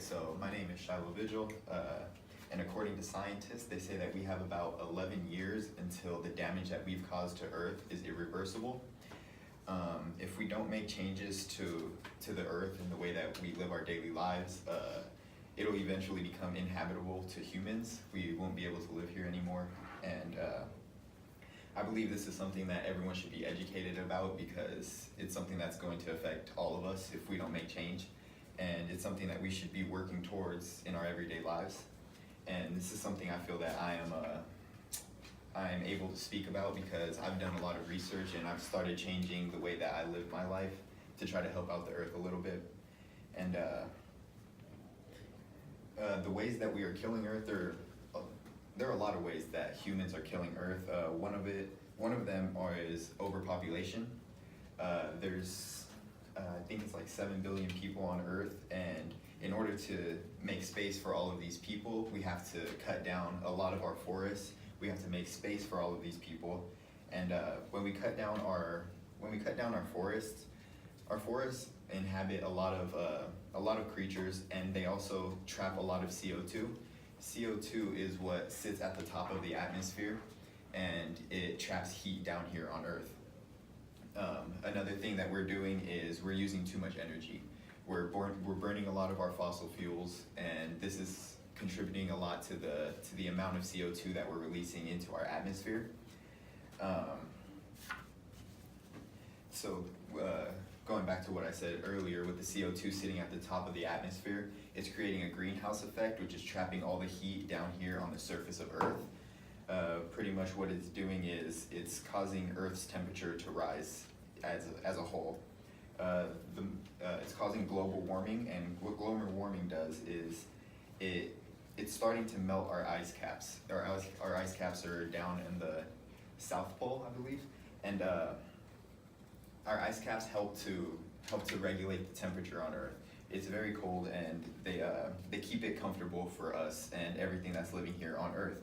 So my name is Shiloh Vigil, and according to scientists, they say that we have about 11 years until the damage that we've caused to Earth is irreversible. If we don't make changes to the Earth and the way that we live our daily lives, it'll eventually become inhabitable to humans. We won't be able to live here anymore, and I believe this is something that everyone should be educated about because it's something that's going to affect all of us if we don't make change. And it's something that we should be working towards in our everyday lives. And this is something I feel that I am able to speak about because I've done a lot of research and I've started changing the way that I live my life to try to help out the Earth a little bit. And the ways that we are killing Earth there are a lot of ways that humans are killing Earth. One of them is overpopulation. There's I think it's like 7 billion people on Earth, and in order to make space for all of these people, we have to cut down a lot of our forests. We have to make space for all of these people, and when we cut down our forests inhabit a lot of creatures, and they also trap a lot of CO2. CO2 is what sits at the top of the atmosphere, and it traps heat down here on Earth. Another thing that we're doing is we're using too much energy. We're burning a lot of our fossil fuels, and this is contributing a lot to the amount of CO2 that we're releasing into our atmosphere. Going back to what I said earlier, with the CO2 sitting at the top of the atmosphere, it's creating a greenhouse effect, which is trapping all the heat down here on the surface of Earth. Pretty much what it's doing is it's causing Earth's temperature to rise as a whole. It's causing global warming, and what global warming does is it's starting to melt our ice caps. Our ice caps are down in the South Pole, I believe, and our ice caps help to regulate the temperature on Earth. It's very cold, and they keep it comfortable for us and everything that's living here on Earth.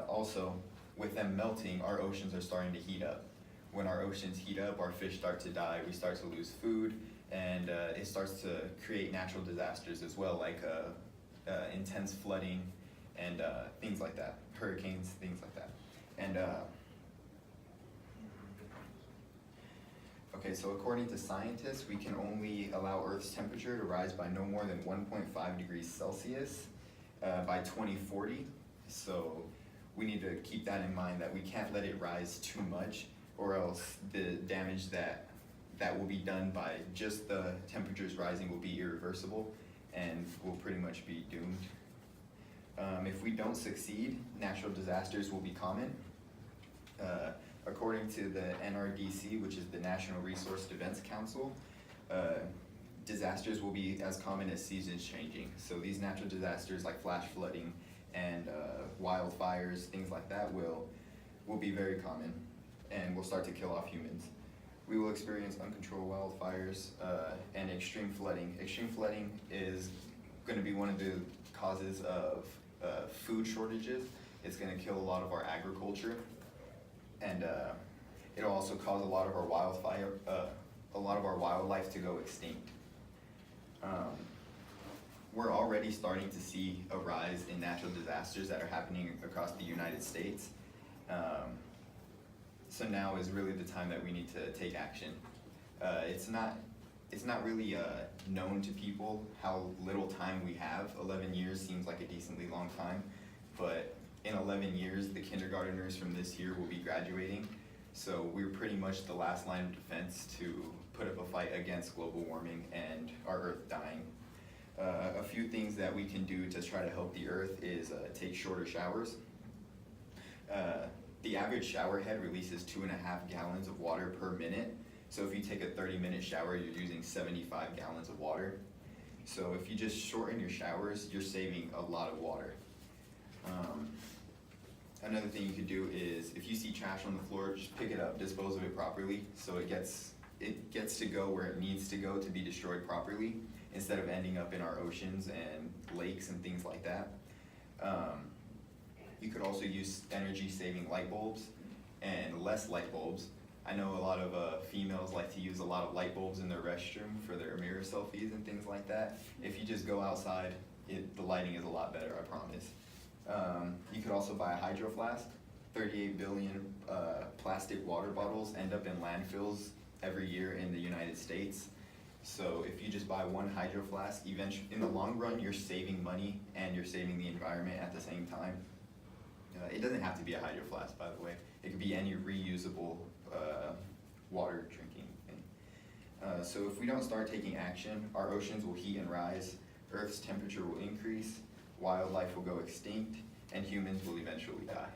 Also, with them melting, our oceans are starting to heat up. When our oceans heat up, our fish start to die, we start to lose food, and it starts to create natural disasters as well, like intense flooding and things like that, hurricanes, things like that. And okay, so according to scientists, we can only allow Earth's temperature to rise by no more than 1.5 degrees Celsius by 2040. So we need to keep that in mind, that we can't let it rise too much, or else the damage that will be done by just the temperatures rising will be irreversible, and we'll pretty much be doomed. If we don't succeed, natural disasters will be common. According to the NRDC, which is the National Resource Defense Council, disasters will be as common as seasons changing. So these natural disasters like flash flooding and wildfires, things like that will be very common and will start to kill off humans. We will experience uncontrolled wildfires and extreme flooding. Extreme flooding is going to be one of the causes of food shortages. It's going to kill a lot of our agriculture, and it'll also cause a lot of our wildlife to go extinct. We're already starting to see a rise in natural disasters that are happening across the United States. So now is really the time that we need to take action. It's not really known to people how little time we have. 11 years seems like a decently long time, but in 11 years, the kindergarteners from this year will be graduating. So we're pretty much the last line of defense to put up a fight against global warming and our Earth dying. A few things that we can do to try to help the Earth is take shorter showers. The average shower head releases 2.5 gallons of water per minute. So if you take a 30-minute shower, you're using 75 gallons of water. So if you just shorten your showers, you're saving a lot of water. Another thing you could do is, if you see trash on the floor, just pick it up, dispose of it properly, so it gets to go where it needs to go to be destroyed properly, instead of ending up in our oceans and lakes and things like that. You could also use energy-saving light bulbs and less light bulbs. I know a lot of females like to use a lot of light bulbs in their restroom for their mirror selfies and things like that. If you just go outside, the lighting is a lot better, I promise. You could also buy a hydro flask. 38 billion plastic water bottles end up in landfills every year in the United States. So if you just buy one hydro flask, eventually, in the long run, you're saving money and you're saving the environment at the same time. It doesn't have to be a hydro flask, by the way. It could be any reusable water drinking thing. So if we don't start taking action, our oceans will heat and rise, Earth's temperature will increase, wildlife will go extinct, and humans will eventually die.